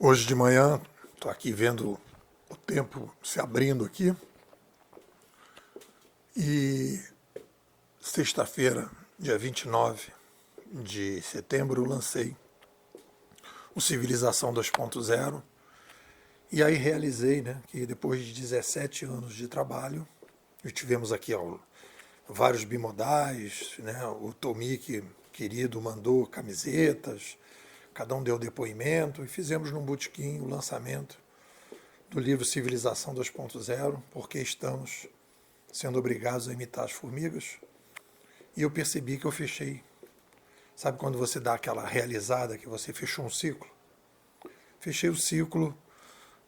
Hoje de manhã, estou aqui vendo o tempo se abrindo aqui e sexta-feira, dia 29 de setembro, eu lancei o Civilização 2.0 e aí realizei, né, que depois de 17 anos de trabalho, e tivemos aqui vários bimodais, né, o Tomik, querido, mandou camisetas, cada um deu depoimento e fizemos num botequim o lançamento do livro Civilização 2.0, porque estamos sendo obrigados a imitar as formigas. E eu percebi que eu fechei. Sabe quando você dá aquela realizada que você fechou um ciclo? Fechei o ciclo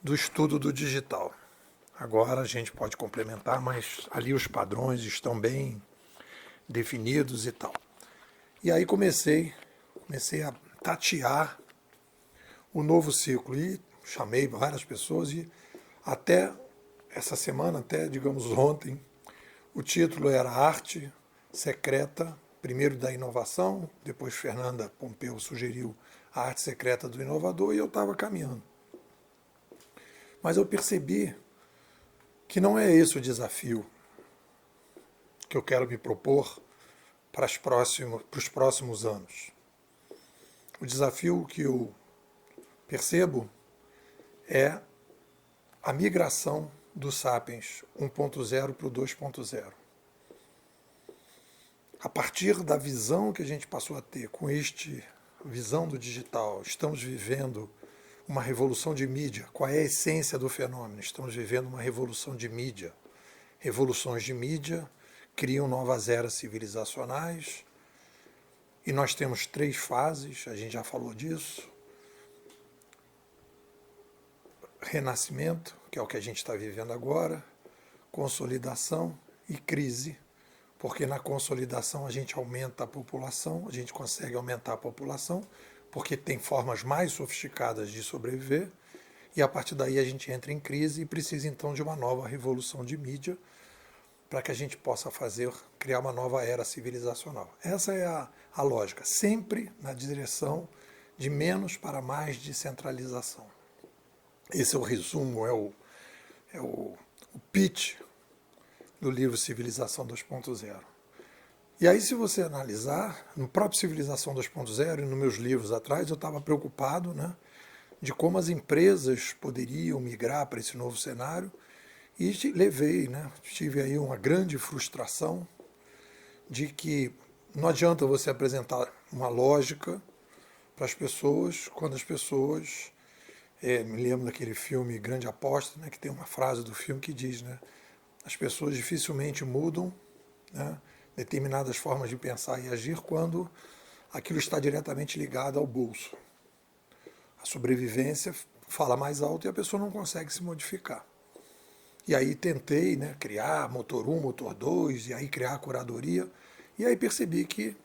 do estudo do digital. Agora a gente pode complementar, mas ali os padrões estão bem definidos e tal. E aí comecei a tatear o novo ciclo e chamei várias pessoas e até essa semana, até digamos ontem, o título era Arte Secreta, primeiro da inovação, depois Fernanda Pompeu sugeriu a arte secreta do inovador e eu estava caminhando. Mas eu percebi que não é esse o desafio que eu quero me propor para os próximos anos. O desafio que eu percebo é a migração do Sapiens 1.0 para o 2.0. A partir da visão que a gente passou a ter com esta visão do digital, estamos vivendo uma revolução de mídia. Qual é a essência do fenômeno? Estamos vivendo uma revolução de mídia. Revoluções de mídia criam novas eras civilizacionais e nós temos 3 fases, a gente já falou disso. Renascimento, que é o que a gente está vivendo agora, consolidação e crise, porque na consolidação a gente aumenta a população, a gente consegue aumentar a população, porque tem formas mais sofisticadas de sobreviver, e a partir daí a gente entra em crise e precisa então de uma nova revolução de mídia para que a gente possa criar uma nova era civilizacional. Essa é a lógica, sempre na direção de menos para mais descentralização. Esse é o resumo, o pitch do livro Civilização 2.0. E aí, se você analisar, no próprio Civilização 2.0 e nos meus livros atrás, eu estava preocupado, né, de como as empresas poderiam migrar para esse novo cenário e tive aí uma grande frustração de que não adianta você apresentar uma lógica para as pessoas quando as pessoas... me lembro daquele filme Grande Aposta, né, que tem uma frase do filme que diz, né, as pessoas dificilmente mudam, né, determinadas formas de pensar e agir quando aquilo está diretamente ligado ao bolso. A sobrevivência fala mais alto e a pessoa não consegue se modificar. E aí tentei, né, criar motor 1, motor 2, e aí criar a curadoria, e aí percebi que,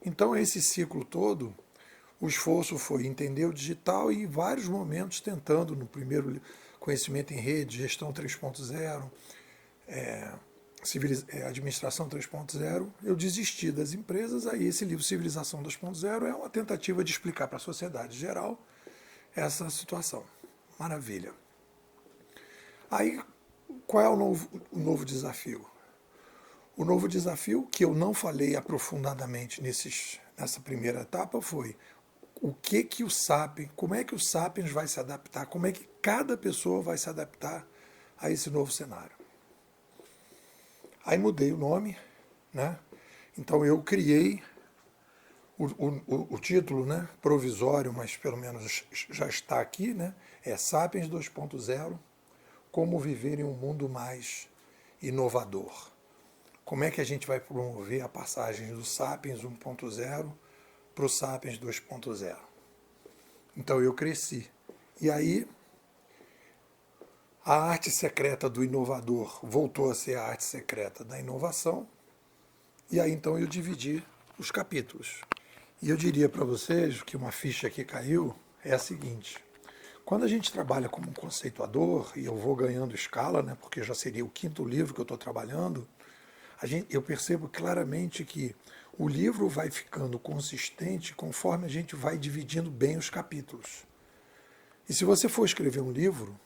então, esse ciclo todo, o esforço foi entender o digital e em vários momentos tentando, no primeiro conhecimento em rede, gestão 3.0, administração 3.0, eu desisti das empresas, aí esse livro Civilização 2.0 é uma tentativa de explicar para a sociedade geral essa situação. Maravilha. Aí, qual é o novo desafio? O novo desafio, que eu não falei aprofundadamente nessa primeira etapa, foi como é que o Sapiens vai se adaptar, como é que cada pessoa vai se adaptar a esse novo cenário. Aí mudei o nome, né? Então eu criei o título, né, provisório, mas pelo menos já está aqui, né? É Sapiens 2.0, como viver em um mundo mais inovador. Como é que a gente vai promover a passagem do Sapiens 1.0 para o Sapiens 2.0? Então eu cresci. E aí a arte secreta do inovador voltou a ser a arte secreta da inovação. E aí então eu dividi os capítulos. E eu diria para vocês que uma ficha que caiu é a seguinte. Quando a gente trabalha como conceituador, e eu vou ganhando escala, né, porque já seria o 5º livro que eu estou trabalhando, eu percebo claramente que o livro vai ficando consistente conforme a gente vai dividindo bem os capítulos. E se você for escrever um livro,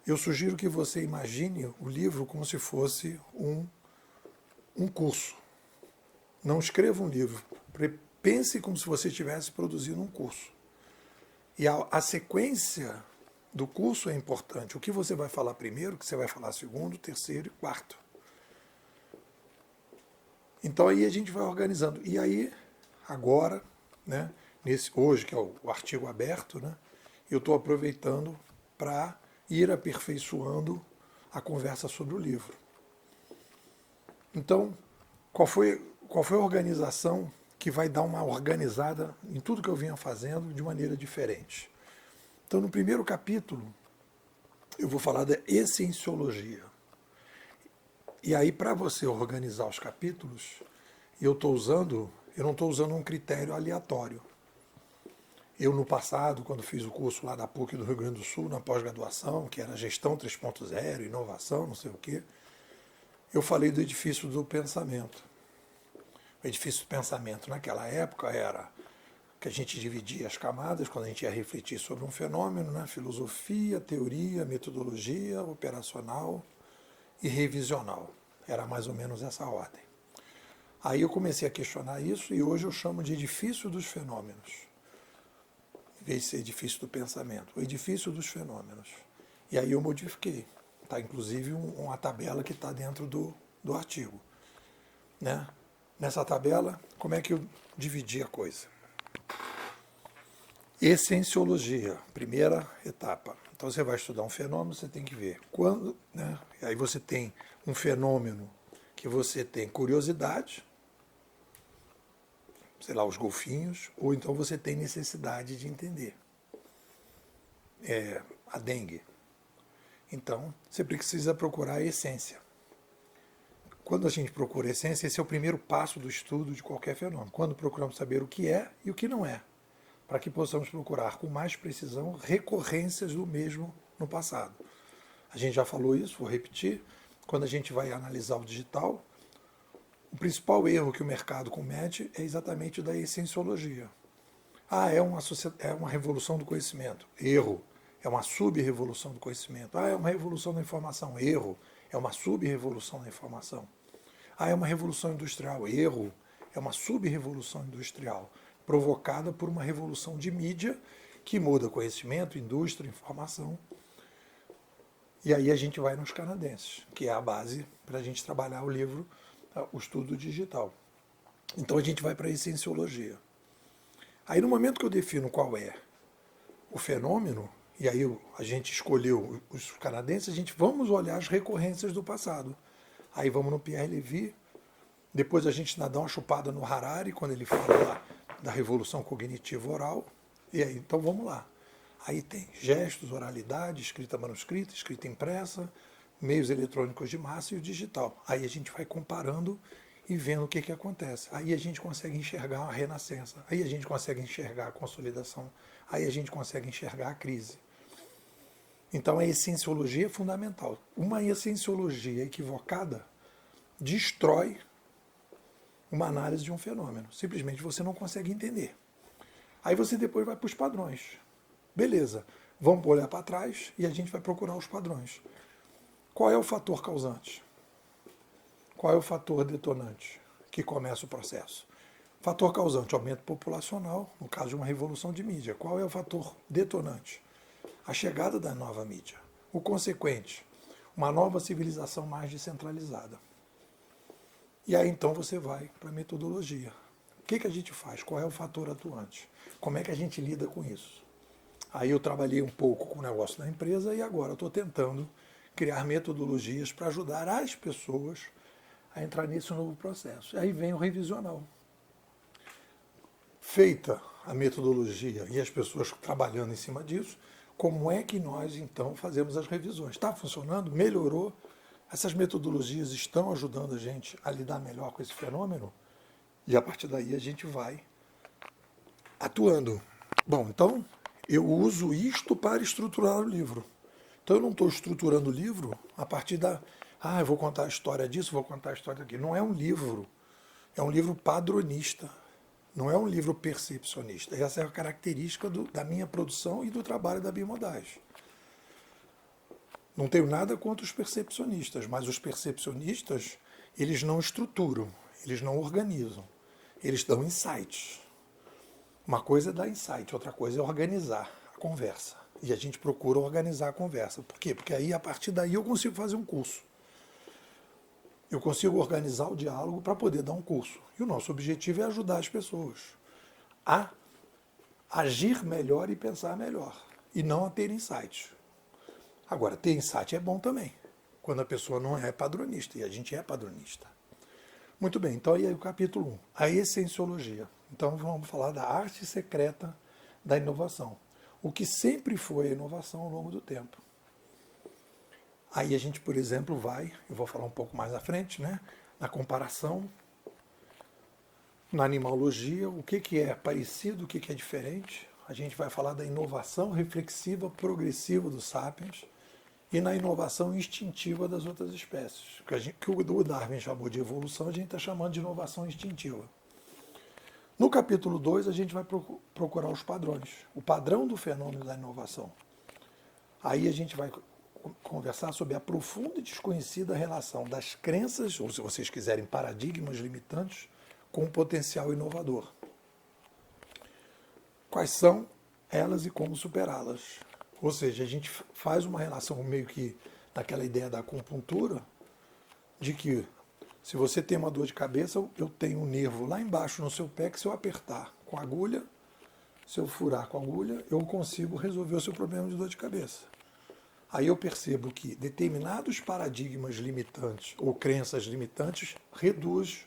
eu sugiro que você imagine o livro como se fosse um curso. Não escreva um livro. Pense como se você estivesse produzindo um curso. E a sequência do curso é importante. O que você vai falar primeiro, o que você vai falar segundo, terceiro e quarto. Então aí a gente vai organizando. E aí, agora, né, hoje, que é o artigo aberto, né, eu estou aproveitando para ir aperfeiçoando a conversa sobre o livro. Então, qual foi a organização que vai dar uma organizada em tudo que eu vinha fazendo de maneira diferente? Então, no primeiro capítulo, eu vou falar da essenciologia. E aí, para você organizar os capítulos, eu não estou usando um critério aleatório. Eu, no passado, quando fiz o curso lá da PUC do Rio Grande do Sul, na pós-graduação, que era Gestão 3.0, Inovação, não sei o quê, eu falei do edifício do pensamento. O edifício do pensamento naquela época era que a gente dividia as camadas quando a gente ia refletir sobre um fenômeno, né? Filosofia, teoria, metodologia, operacional e revisional. Era mais ou menos essa ordem. Aí eu comecei a questionar isso e hoje eu chamo de edifício dos fenômenos, em vez de ser edifício do pensamento, o edifício dos fenômenos. E aí eu modifiquei. Está inclusive uma tabela que está dentro do artigo. Né? Nessa tabela, como é que eu dividi a coisa? Essenciologia, primeira etapa. Então você vai estudar um fenômeno, você tem que ver quando, né? Aí você tem um fenômeno que você tem curiosidade, sei lá, os golfinhos, ou então você tem necessidade de entender. A dengue. Então, você precisa procurar a essência. Quando a gente procura a essência, esse é o primeiro passo do estudo de qualquer fenômeno. Quando procuramos saber o que é e o que não é, para que possamos procurar com mais precisão recorrências do mesmo no passado. A gente já falou isso, vou repetir. Quando a gente vai analisar o digital, o principal erro que o mercado comete é exatamente o da essenciologia. É uma revolução do conhecimento. Erro. É uma sub-revolução do conhecimento. É uma revolução da informação. Erro. É uma sub-revolução da informação. É uma revolução industrial. Erro. É uma sub-revolução industrial, provocada por uma revolução de mídia que muda conhecimento, indústria, informação. E aí a gente vai nos canadenses, que é a base para a gente trabalhar o livro, o estudo digital. Então a gente vai para a essenciologia. Aí no momento que eu defino qual é o fenômeno, e aí a gente escolheu os canadenses, vamos olhar as recorrências do passado. Aí vamos no Pierre Levy, depois a gente dá uma chupada no Harari, quando ele fala lá da revolução cognitiva oral, e aí então vamos lá. Aí tem gestos, oralidade, escrita manuscrita, escrita impressa, meios eletrônicos de massa e o digital. Aí a gente vai comparando e vendo o que acontece. Aí a gente consegue enxergar a renascença, aí a gente consegue enxergar a consolidação, aí a gente consegue enxergar a crise. Então a essenciologia é fundamental. Uma essenciologia equivocada destrói uma análise de um fenômeno. Simplesmente você não consegue entender. Aí você depois vai para os padrões. Beleza, vamos olhar para trás e a gente vai procurar os padrões. Qual é o fator causante? Qual é o fator detonante que começa o processo? Fator causante, aumento populacional, no caso de uma revolução de mídia. Qual é o fator detonante? A chegada da nova mídia. O consequente, uma nova civilização mais descentralizada. E aí então você vai para a metodologia. O que a gente faz? Qual é o fator atuante? Como é que a gente lida com isso? Aí eu trabalhei um pouco com o negócio da empresa e agora estou tentando criar metodologias para ajudar as pessoas a entrar nesse novo processo. Aí vem o revisional. Feita a metodologia e as pessoas trabalhando em cima disso, como é que nós então fazemos as revisões? Está funcionando? Melhorou? Essas metodologias estão ajudando a gente a lidar melhor com esse fenômeno? E a partir daí a gente vai atuando. Bom, então eu uso isto para estruturar o livro. Então eu não estou estruturando o livro a partir eu vou contar a história disso, vou contar a história daquilo. Não é um livro, é um livro padronista. Não é um livro percepcionista. Essa é a característica da minha produção e do trabalho da Bimodais. Não tenho nada contra os percepcionistas, mas os percepcionistas, eles não estruturam, eles não organizam, eles dão insights. Uma coisa é dar insight, outra coisa é organizar a conversa. E a gente procura organizar a conversa. Por quê? Porque aí, a partir daí, eu consigo fazer um curso. Eu consigo organizar o diálogo para poder dar um curso. E o nosso objetivo é ajudar as pessoas a agir melhor e pensar melhor. E não a ter insights. Agora, ter insight é bom também, quando a pessoa não é padronista, e a gente é padronista. Muito bem, então aí é o capítulo 1, a essenciologia. Então vamos falar da arte secreta da inovação. O que sempre foi a inovação ao longo do tempo. Aí a gente, por exemplo, eu vou falar um pouco mais à frente, né, na comparação, na animalogia, o que é parecido, o que é diferente. A gente vai falar da inovação reflexiva progressiva dos sapiens e na inovação instintiva das outras espécies. Que o Darwin chamou de evolução, a gente está chamando de inovação instintiva. No capítulo 2, a gente vai procurar os padrões, o padrão do fenômeno da inovação. Aí a gente vai conversar sobre a profunda e desconhecida relação das crenças, ou se vocês quiserem, paradigmas limitantes, com o potencial inovador. Quais são elas e como superá-las? Ou seja, a gente faz uma relação meio que daquela ideia da acupuntura, de que se você tem uma dor de cabeça, eu tenho um nervo lá embaixo no seu pé que se eu apertar com a agulha, se eu furar com a agulha, eu consigo resolver o seu problema de dor de cabeça. Aí eu percebo que determinados paradigmas limitantes ou crenças limitantes reduz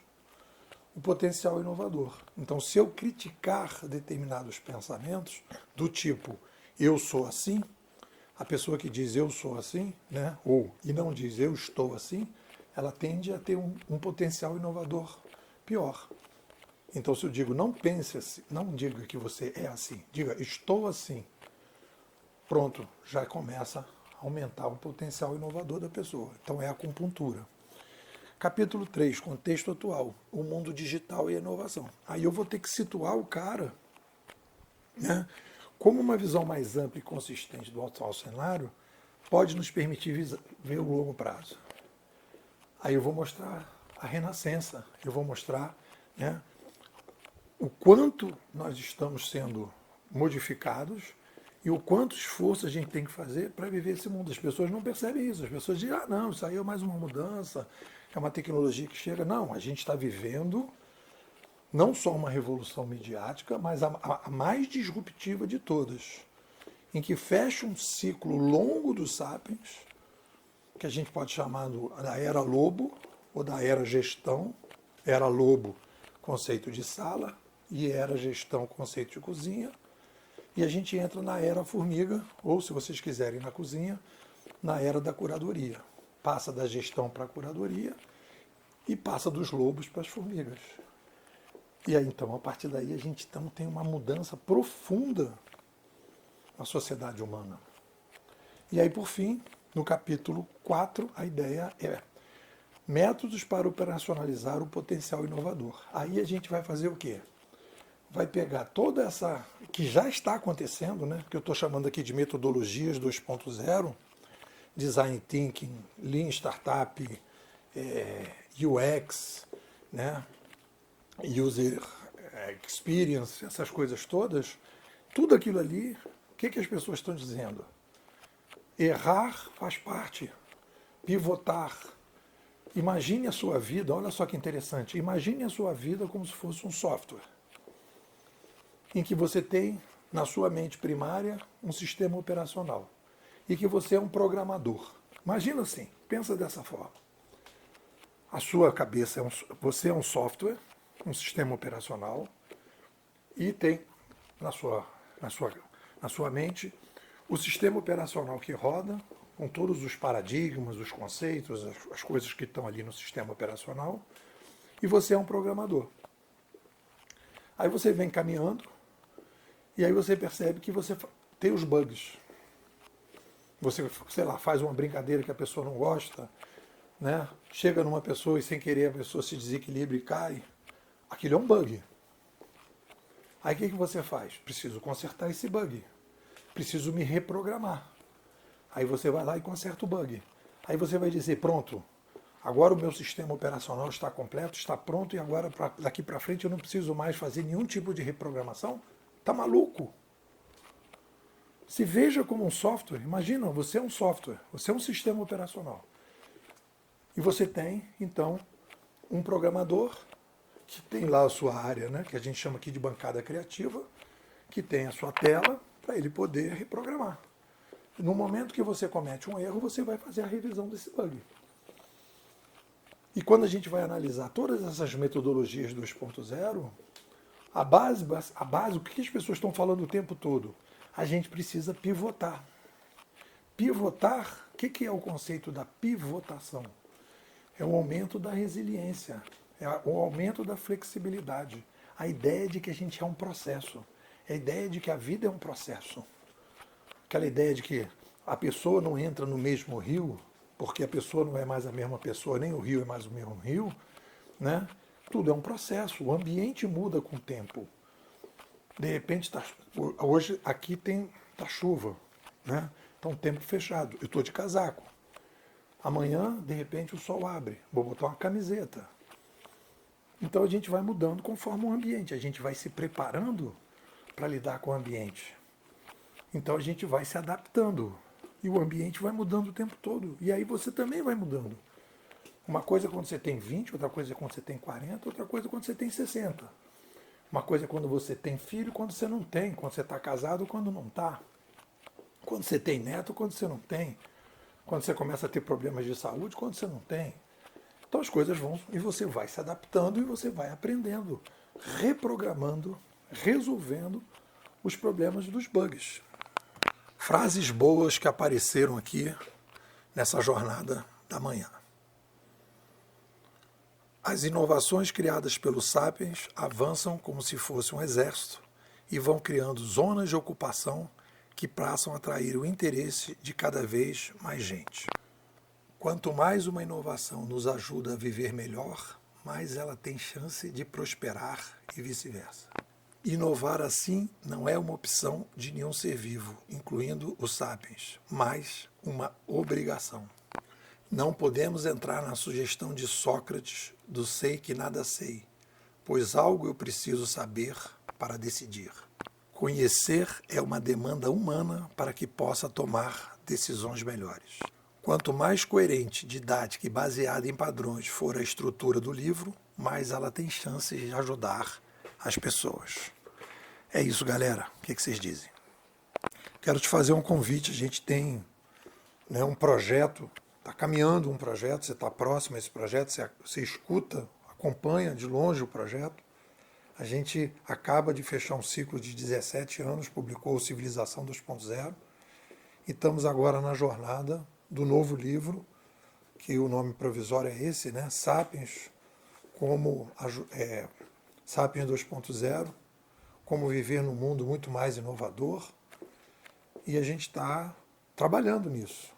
o potencial inovador. Então, se eu criticar determinados pensamentos do tipo eu sou assim, a pessoa que diz eu sou assim, né, e não diz eu estou assim, ela tende a ter um potencial inovador pior. Então, se eu digo não pense assim, não diga que você é assim, diga estou assim, pronto, já começa a aumentar o potencial inovador da pessoa. Então, é a acupuntura. Capítulo 3, contexto atual, o mundo digital e a inovação. Aí eu vou ter que situar o cara, né, como uma visão mais ampla e consistente do atual cenário pode nos permitir ver o longo prazo. Aí eu vou mostrar a renascença, eu vou mostrar, né, o quanto nós estamos sendo modificados e o quanto esforço a gente tem que fazer para viver esse mundo. As pessoas não percebem isso, as pessoas dizem, não, isso aí é mais uma mudança, é uma tecnologia que chega. Não, a gente está vivendo não só uma revolução midiática, mas a mais disruptiva de todas, em que fecha um ciclo longo dos sapiens, que a gente pode chamar da era lobo ou da era gestão. Era lobo, conceito de sala, e era gestão, conceito de cozinha. E a gente entra na era formiga, ou se vocês quiserem na cozinha, na era da curadoria. Passa da gestão para a curadoria e passa dos lobos para as formigas. E aí, então, a partir daí, a gente então, tem uma mudança profunda na sociedade humana. E aí, por fim, no capítulo 4, a ideia é métodos para operacionalizar o potencial inovador. Aí a gente vai fazer o quê? Vai pegar toda essa, que já está acontecendo, né, que eu estou chamando aqui de metodologias 2.0, Design Thinking, Lean Startup, UX, né, User Experience, essas coisas todas, tudo aquilo ali, o que as pessoas estão dizendo? Errar faz parte, pivotar. Imagine a sua vida, olha só que interessante, imagine a sua vida como se fosse um software, em que você tem na sua mente primária um sistema operacional e que você é um programador. Imagina assim, pensa dessa forma. A sua cabeça você é um software, um sistema operacional e tem na sua mente o sistema operacional que roda com todos os paradigmas, os conceitos, as coisas que estão ali no sistema operacional, e você é um programador. Aí você vem caminhando e aí você percebe que você tem os bugs. Você, sei lá, faz uma brincadeira que a pessoa não gosta, né? Chega numa pessoa e sem querer a pessoa se desequilibra e cai. Aquilo é um bug. Aí o que você faz? Preciso consertar esse bug. Preciso me reprogramar. Aí você vai lá e conserta o bug. Aí você vai dizer, pronto, agora o meu sistema operacional está completo, está pronto e agora daqui para frente eu não preciso mais fazer nenhum tipo de reprogramação? Tá maluco? Se veja como um software. Imagina, você é um software, você é um sistema operacional. E você tem, então, um programador que tem lá a sua área, né, que a gente chama aqui de bancada criativa, que tem a sua tela para ele poder reprogramar. No momento que você comete um erro, você vai fazer a revisão desse bug. E quando a gente vai analisar todas essas metodologias 2.0, a base, o que as pessoas estão falando o tempo todo? A gente precisa pivotar. Pivotar, o que é o conceito da pivotação? É o aumento da resiliência, é o aumento da flexibilidade. A ideia de que a gente é um processo. É a ideia de que a vida é um processo. Aquela ideia de que a pessoa não entra no mesmo rio, porque a pessoa não é mais a mesma pessoa, nem o rio é mais o mesmo rio, né? Tudo é um processo. O ambiente muda com o tempo. De repente, hoje aqui tá chuva, né? Tá um tempo fechado. Eu estou de casaco. Amanhã, de repente, o sol abre. Vou botar uma camiseta. Então a gente vai mudando conforme o ambiente. A gente vai se preparando para lidar com o ambiente. Então a gente vai se adaptando. E o ambiente vai mudando o tempo todo. E aí você também vai mudando. Uma coisa é quando você tem 20, outra coisa é quando você tem 40, outra coisa é quando você tem 60. Uma coisa é quando você tem filho, quando você não tem. Quando você está casado, quando não está. Quando você tem neto, quando você não tem. Quando você começa a ter problemas de saúde, quando você não tem. Então as coisas vão e você vai se adaptando e você vai aprendendo, reprogramando, resolvendo os problemas dos bugs. Frases boas que apareceram aqui nessa jornada da manhã. As inovações criadas pelo Sapiens avançam como se fosse um exército e vão criando zonas de ocupação que passam a atrair o interesse de cada vez mais gente. Quanto mais uma inovação nos ajuda a viver melhor, mais ela tem chance de prosperar e vice-versa. Inovar assim não é uma opção de nenhum ser vivo, incluindo os sapiens, mas uma obrigação. Não podemos entrar na sugestão de Sócrates do sei que nada sei, pois algo eu preciso saber para decidir. Conhecer é uma demanda humana para que possa tomar decisões melhores. Quanto mais coerente, didática e baseada em padrões for a estrutura do livro, mais ela tem chances de ajudar as pessoas. É isso, galera. O que vocês dizem? Quero te fazer um convite. A gente tem, né, um projeto, está caminhando um projeto, você está próximo a esse projeto, você escuta, acompanha de longe o projeto. A gente acaba de fechar um ciclo de 17 anos, publicou Civilização 2.0 e estamos agora na jornada do novo livro, que o nome provisório é esse, né? Sapiens, Sapiens 2.0, como viver num mundo muito mais inovador, e a gente está trabalhando nisso.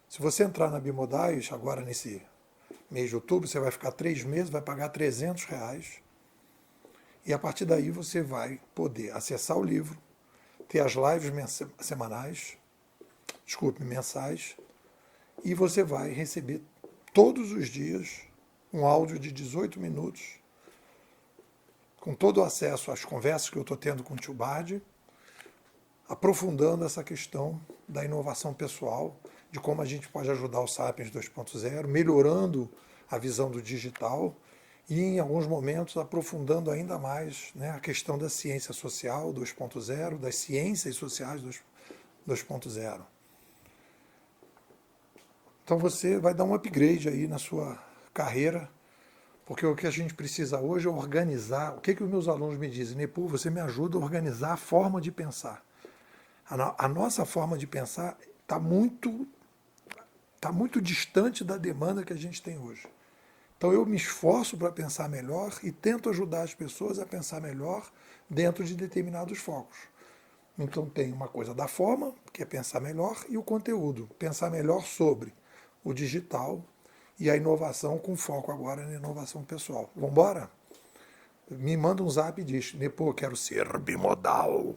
Se você entrar na Bimodais, agora nesse mês de outubro, você vai ficar 3 meses, vai pagar R$300, e a partir daí você vai poder acessar o livro, ter as lives mensais, e você vai receber todos os dias um áudio de 18 minutos, com todo o acesso às conversas que eu estou tendo com o Tio Bard, aprofundando essa questão da inovação pessoal, de como a gente pode ajudar o Sapiens 2.0, melhorando a visão do digital e, em alguns momentos, aprofundando ainda mais, né, a questão da ciência social 2.0, das ciências sociais 2.0. Então você vai dar um upgrade aí na sua carreira, porque o que a gente precisa hoje é organizar. O que os meus alunos me dizem? Nepu, você me ajuda a organizar a forma de pensar. A nossa forma de pensar está muito distante da demanda que a gente tem hoje. Então eu me esforço para pensar melhor e tento ajudar as pessoas a pensar melhor dentro de determinados focos. Então tem uma coisa da forma, que é pensar melhor, e o conteúdo, pensar melhor sobre o digital e a inovação com foco agora na inovação pessoal. Vamos embora? Me manda um zap e diz, Nepô, quero ser bimodal.